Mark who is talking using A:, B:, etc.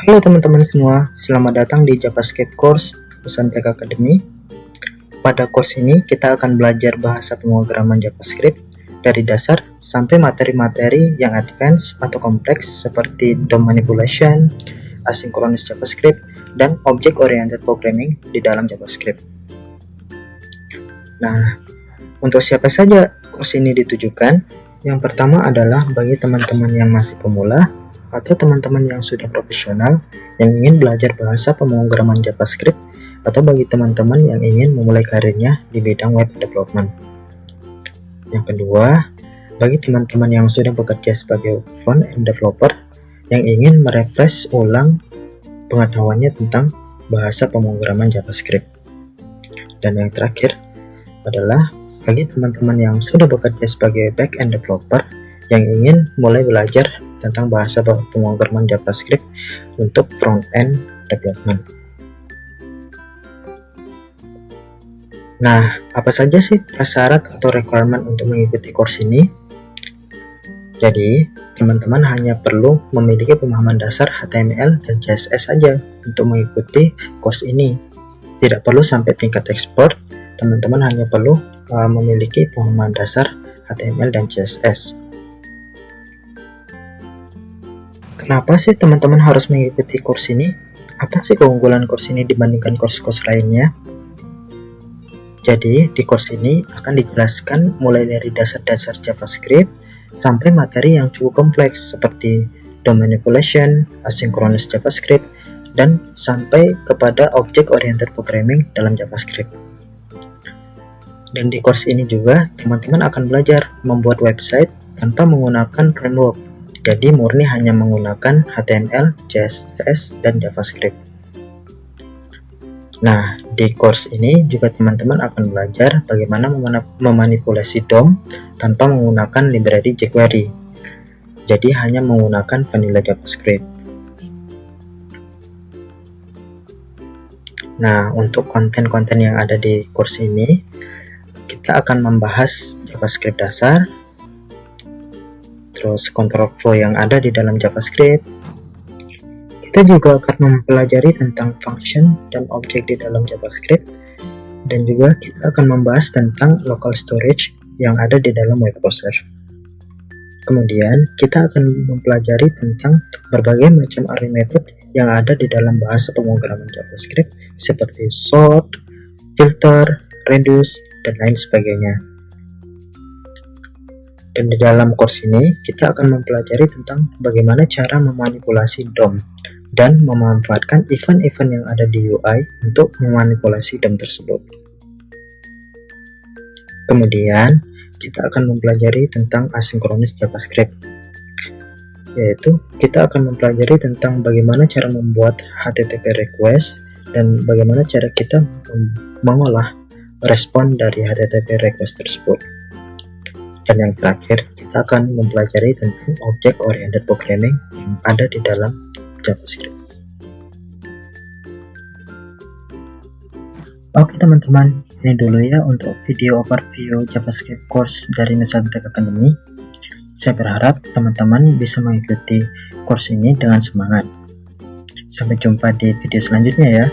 A: Halo teman-teman semua, selamat datang di JavaScript course Nusantara Academy. Pada course ini kita akan belajar bahasa pemrograman JavaScript dari dasar sampai materi-materi yang advance atau kompleks seperti DOM manipulation, asynchronous JavaScript, dan object-oriented programming di dalam JavaScript. Nah, untuk siapa saja course ini ditujukan? Yang pertama adalah bagi teman-teman yang masih pemula atau teman-teman yang sudah profesional yang ingin belajar bahasa pemrograman JavaScript, atau bagi teman-teman yang ingin memulai karirnya di bidang web development. Yang kedua, bagi teman-teman yang sudah bekerja sebagai front-end developer yang ingin merefresh ulang pengetahuannya tentang bahasa pemrograman JavaScript. Dan yang terakhir adalah bagi teman-teman yang sudah bekerja sebagai back-end developer yang ingin mulai belajar tentang bahasa pemrograman JavaScript untuk front-end development. Nah, apa saja sih prasyarat atau requirement untuk mengikuti course ini? Jadi, teman-teman hanya perlu memiliki pemahaman dasar HTML dan CSS saja untuk mengikuti course ini. Tidak perlu sampai tingkat expert, teman-teman hanya perlu memiliki pemahaman dasar HTML dan CSS. Kenapa sih teman-teman harus mengikuti course ini? Apa sih keunggulan course ini dibandingkan course-course lainnya? Jadi, di course ini akan dijelaskan mulai dari dasar-dasar JavaScript sampai materi yang cukup kompleks seperti DOM manipulation, asynchronous JavaScript, dan sampai kepada object-oriented programming dalam JavaScript. Dan di course ini juga, teman-teman akan belajar membuat website tanpa menggunakan framework. Jadi murni hanya menggunakan HTML, CSS, dan JavaScript. Nah, di course ini juga teman-teman akan belajar bagaimana memanipulasi DOM tanpa menggunakan library jQuery. Jadi hanya menggunakan vanilla JavaScript. Nah, untuk konten-konten yang ada di course ini, kita akan membahas JavaScript dasar, terus control flow yang ada di dalam JavaScript. Kita juga akan mempelajari tentang function dan objek di dalam JavaScript, dan juga kita akan membahas tentang local storage yang ada di dalam web browser. Kemudian kita akan mempelajari tentang berbagai macam array method yang ada di dalam bahasa pemrograman JavaScript seperti sort, filter, reduce, dan lain sebagainya. Dan di dalam course ini, kita akan mempelajari tentang bagaimana cara memanipulasi DOM dan memanfaatkan event-event yang ada di UI untuk memanipulasi DOM tersebut. Kemudian, kita akan mempelajari tentang asynchronous JavaScript, yaitu kita akan mempelajari tentang bagaimana cara membuat HTTP request dan bagaimana cara kita mengolah respon dari HTTP request tersebut. Dan yang terakhir, kita akan mempelajari tentang object-oriented programming yang ada di dalam JavaScript. Oke teman-teman, ini dulu ya untuk video overview JavaScript course dari Nusantara Academy. Saya berharap teman-teman bisa mengikuti course ini dengan semangat. Sampai jumpa di video selanjutnya ya.